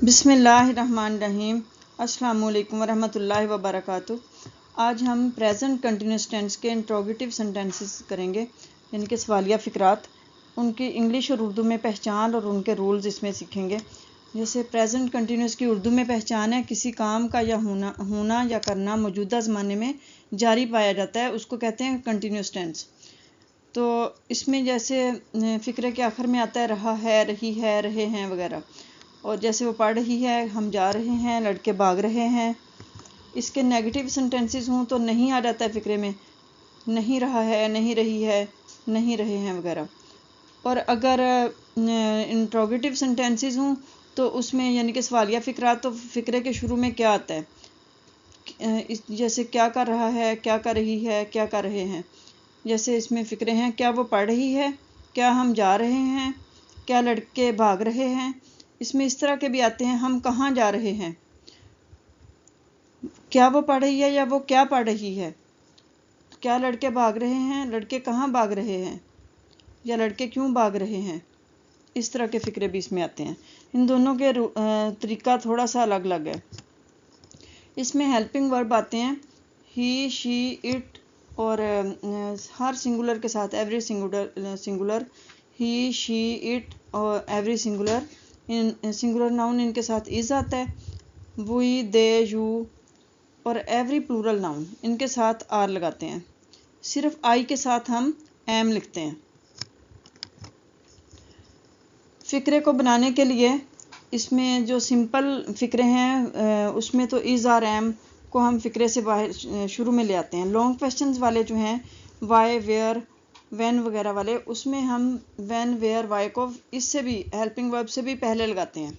बिस्मिल्लाहिर्रहमानिर्रहीम। अस्सलामुअलैकुम वरहमतुल्लाहि वबरकातुहू। आज हम प्रेजेंट कंटिन्यूस टेंस के इंट्रोगेटिव सेंटेंसेस करेंगे, यानी कि सवालिया फ़िक्रात। उनकी इंग्लिश और उर्दू में पहचान और उनके रूल्स इसमें सीखेंगे। जैसे प्रेजेंट कंटिन्यूस की उर्दू में पहचान है, किसी काम का या होना या करना मौजूदा ज़माने में जारी पाया जाता है, उसको कहते हैं कंटिन्यूस टेंस। तो इसमें जैसे फ़िक्रे के आखिर में आता है रहा है, रही है, रहे हैं वगैरह। और जैसे वो पढ़ रही है, हम जा रहे हैं, लड़के भाग रहे हैं। इसके नेगेटिव सेंटेंसेस हों तो नहीं आ जाता है फ़िक्रे में, नहीं रहा है, नहीं रही है, नहीं रहे हैं वगैरह। और अगर इंट्रोगेटिव सेंटेंसेस हों तो उसमें यानी कि सवालिया फ़िक्रा, तो फ़िक्रे के शुरू में क्या आता है, जैसे क्या कर रहा है, क्या कर रही है, क्या कर रहे हैं। जैसे इसमें फ़िक्रे हैं, क्या वो पढ़ रही है, क्या हम जा रहे हैं, क्या लड़के भाग रहे हैं। इसमें इस तरह के भी आते हैं, हम कहाँ जा रहे हैं, क्या वो पढ़ रही है या वो क्या पढ़ रही है, क्या लड़के भाग रहे हैं, लड़के कहाँ भाग रहे हैं, या लड़के क्यों भाग रहे हैं। इस तरह के फ़िक्रे भी इसमें आते हैं। इन दोनों के तरीका थोड़ा सा अलग अलग है। इसमें हेल्पिंग वर्ब आते हैं, ही, शी, इट, और हर सिंगुलर के साथ every singular, he, she, it और एवरी सिंगुलर। इन सिंगुलर नाउन इनके साथ इज आता है, वी, दे, यू, और एवरी प्लूरल नाउन इनके साथ आर लगाते हैं। सिर्फ आई के साथ हम एम लिखते हैं। फ़िक्रे को बनाने के लिए इसमें जो सिंपल फ़िक्रे हैं उसमें तो इज़ आर एम को हम फ़िक्रे से बाहर शुरू में ले आते हैं। लॉन्ग क्वेश्चंस वाले जो हैं, वाई, वेयर, व्हेन वगैरह वाले, उसमें हम व्हेन, वेयर, वाई को इससे भी हेल्पिंग वर्ब से भी पहले लगाते हैं।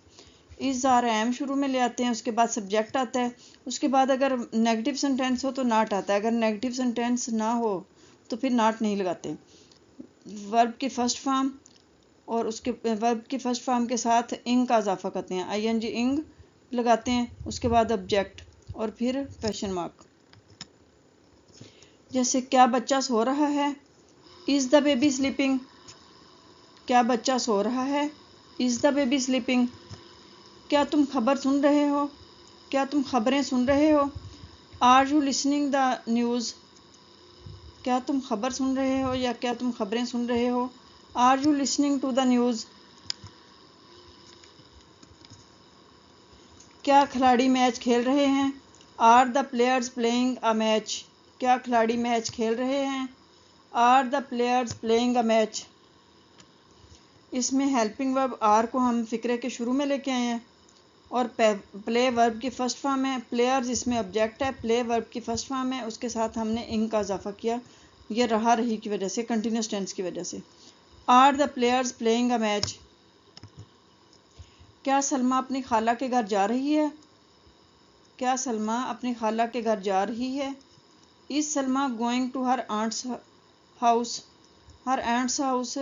इज़ आर एम शुरू में ले आते हैं, उसके बाद सब्जेक्ट आता है, उसके बाद अगर नेगेटिव सेंटेंस हो तो नाट आता है, अगर नेगेटिव सेंटेंस ना हो तो फिर नाट नहीं लगाते। वर्ब की फ़र्स्ट फॉर्म और उसके वर्ब की फ़र्स्ट फॉर्म के साथ इंग का इजाफा करते हैं, ING इंग लगाते हैं, उसके बाद ऑब्जेक्ट और फिर क्वेश्चन मार्क। जैसे क्या बच्चा सो रहा है, इज़ द बेबी स्लीपिंग। क्या बच्चा सो रहा है, इज़ द बेबी स्लीपिंग। क्या तुम खबर सुन रहे हो, क्या तुम खबरें सुन रहे हो, are you listening the news. क्या तुम खबर सुन रहे हो या क्या तुम खबरें सुन रहे हो, are you listening to the news. क्या खिलाड़ी मैच खेल रहे हैं, are the players playing a match. क्या खिलाड़ी मैच खेल रहे हैं, are the players playing a match. इसमें हेल्पिंग वर्ब आर को हम फ़िक्रे के शुरू में लेके आए हैं, और प्ले वर्ब की फ़र्स्ट फॉर्म है, प्लेयर्स इसमें ऑब्जेक्ट है, प्ले वर्ब की फ़र्स्ट फॉर्म है, उसके साथ हमने इंग का इजाफा किया, ये रहा रही की वजह से, कंटिन्यूस टेंस की वजह से। Are the players playing a match. क्या सलमा अपनी खाला के घर जा रही है, क्या सलमा अपनी खाला के घर जा रही है। Is Salma going to her aunt's house. Her aunt's house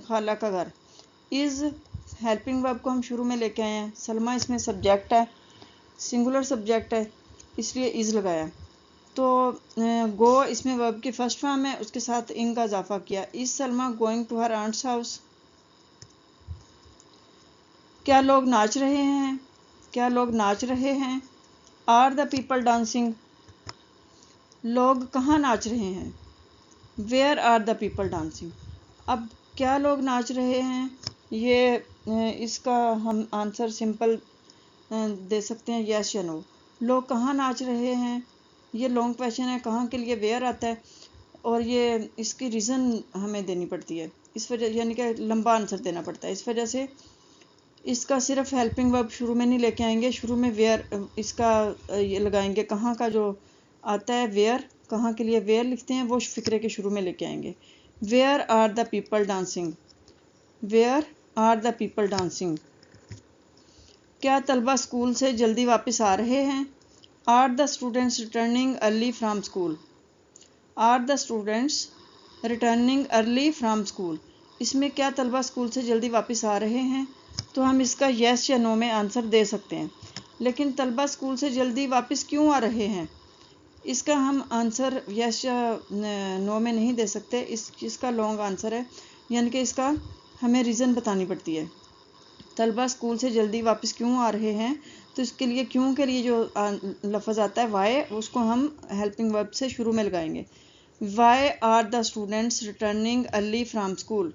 खाला का घर। इज़ हेल्पिंग वर्ब को हम शुरू में लेके आए हैं, सलमा इसमें सब्जेक्ट है, सिंगुलर सब्जेक्ट है, इसलिए इज़ लगाया। तो गो इसमें वर्ब की फ़र्स्ट फॉर्म है, उसके साथ इन का इजाफा किया, is Salma going to her aunt's house. क्या लोग नाच रहे हैं, क्या लोग नाच रहे हैं, आर द पीपल डांसिंग। लोग कहाँ नाच रहे हैं, where are the people dancing. अब क्या लोग नाच रहे हैं, ये इसका हम आंसर सिंपल दे सकते हैं, यस या नो। लोग कहाँ नाच रहे हैं, ये लॉन्ग क्वेश्चन है, कहाँ के लिए वेयर आता है, और ये इसकी रीज़न हमें देनी पड़ती है, इस वजह यानी कि लंबा आंसर देना पड़ता है। इस वजह से इसका सिर्फ हेल्पिंग वर्ब शुरू में नहीं लेके आएंगे, शुरू में वेयर इसका ये लगाएंगे, कहाँ का जो आता है वेयर, कहाँ के लिए वेयर लिखते हैं, वो फ़िक्रे के शुरू में लेके आएंगे। Where are the people dancing, where are the people dancing. क्या तलबा स्कूल से जल्दी वापस आ रहे हैं, are the students returning early from school. Are the students returning early from school. इसमें क्या तलबा स्कूल से जल्दी वापस आ रहे हैं, तो हम इसका येस या नो में आंसर दे सकते हैं। लेकिन तलबा स्कूल से जल्दी वापस क्यों आ रहे हैं, इसका हम आंसर येस या नो में नहीं दे सकते, इसका लॉन्ग आंसर है, यानी कि इसका हमें रीज़न बतानी पड़ती है। तलबा स्कूल से जल्दी वापस क्यों आ रहे हैं, तो इसके लिए क्यों के लिए जो लफ्ज़ आता है वाई, उसको हम हेल्पिंग वर्ब से शुरू में लगाएंगे। Why are the students returning early from school.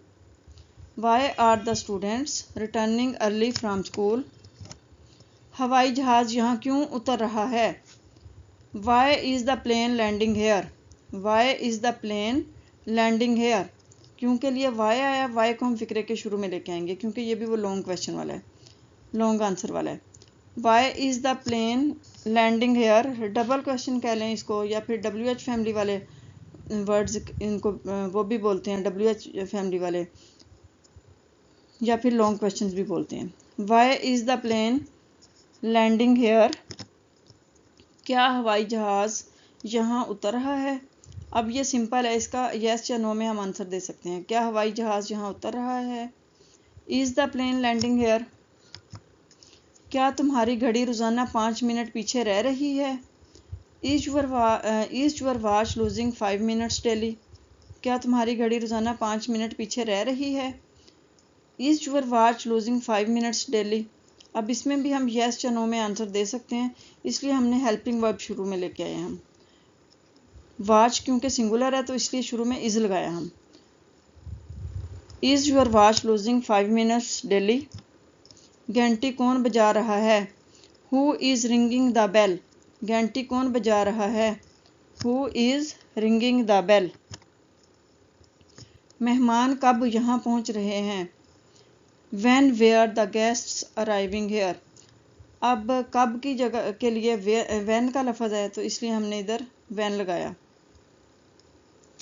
Why are the students returning early from school. हवाई जहाज़ यहाँ क्यों उतर रहा है। Why is the plane landing here. Why is the plane landing here. क्यों के लिए वाई आया, वाई को हम फिक्रे के शुरू में लेके आएंगे क्योंकि ये भी वो लॉन्ग क्वेश्चन वाला है, लॉन्ग आंसर वाला है। Why is the plane landing here, double question कह लें इसको, या फिर WH फैमिली वाले वर्ड्स इनको वो भी बोलते हैं, WH फैमिली वाले, या फिर लॉन्ग क्वेश्चन भी बोलते हैं। Why is the plane landing here. क्या हवाई जहाज़ यहाँ उतर रहा है। अब ये सिंपल है, इसका यस या नो में हम आंसर दे सकते हैं। क्या हवाई जहाज़ यहाँ उतर रहा है। Is the plane landing here. क्या तुम्हारी घड़ी रोज़ाना 5 मिनट पीछे रह रही है। Is your watch losing 5 minutes daily. क्या तुम्हारी घड़ी रोज़ाना 5 मिनट पीछे रह रही है। Is your watch losing 5 minutes daily. अब इसमें भी हम यस या नो में आंसर दे सकते हैं, इसलिए हमने हेल्पिंग वर्ब शुरू में लेके आए हम। वॉच क्योंकि सिंगुलर है तो इसलिए शुरू में इज़ लगाया हम। Is your watch losing 5 minutes daily. घंटी कौन बजा रहा है। Who is ringing the bell. घंटी कौन बजा रहा है। Who is ringing the bell. मेहमान कब यहाँ पहुँच रहे हैं। When were the guests arriving here. अब कब की जगह के लिए व्हेन का लफ्ज़ है तो इसलिए हमने इधर व्हेन लगाया।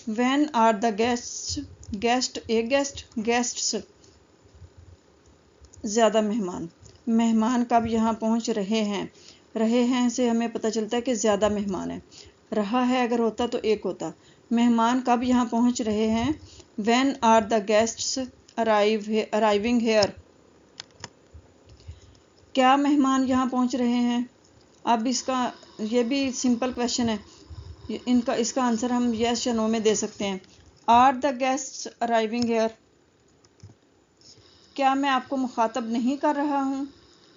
When are the guests, guest एक गेस्ट, गेस्ट्स ज़्यादा मेहमान। मेहमान कब यहाँ पहुँच रहे हैं। रहे हैं से हमें पता चलता है कि ज़्यादा मेहमान है, रहा है अगर होता तो एक होता। मेहमान कब यहाँ पहुँच रहे हैं। When are the guests arriving here. क्या मेहमान यहाँ पहुँच रहे हैं। अब इसका ये भी सिंपल क्वेश्चन है, इसका आंसर हम यस या नो में दे सकते हैं। Are the guests arriving here. क्या मैं आपको मुखातब नहीं कर रहा हूँ।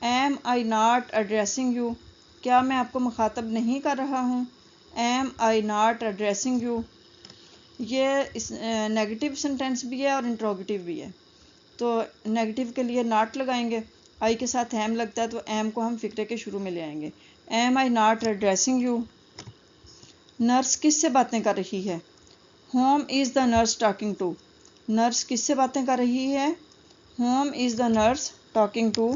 Am I not addressing you. क्या मैं आपको मुखातब नहीं कर रहा हूँ। Am I not addressing you. ये नेगेटिव सेंटेंस भी है और इंट्रोगेटिव भी है, तो नेगेटिव के लिए नॉट लगाएंगे, आई के साथ एम लगता है तो एम को हम फिक्रे के शुरू में ले आएंगे। Am I not addressing you. Nurse किससे बातें कर रही है। Whom is the nurse talking to. Nurse किससे बातें कर रही है। Whom is the nurse talking to.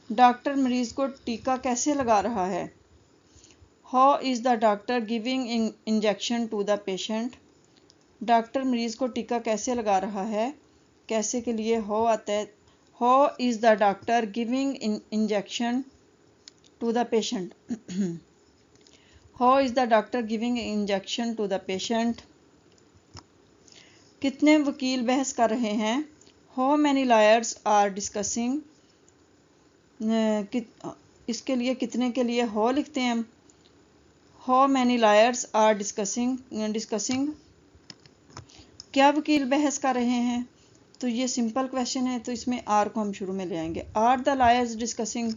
Doctor मरीज़ को टीका कैसे लगा रहा है। How is the doctor giving injection to the patient. Doctor मरीज़ को टीका कैसे लगा रहा है, कैसे के लिए हाउ आता है। How is the doctor giving injection to the patient. How is the doctor giving injection to the patient. कितने वकील बहस कर रहे हैं। How many lawyers are discussing. इसके लिए कितने के लिए हाउ लिखते हैं हम। How many lawyers are discussing. क्या वकील बहस कर रहे हैं, तो ये सिंपल क्वेश्चन है तो इसमें आर को हम शुरू में ले आएंगे। Are the lawyers discussing.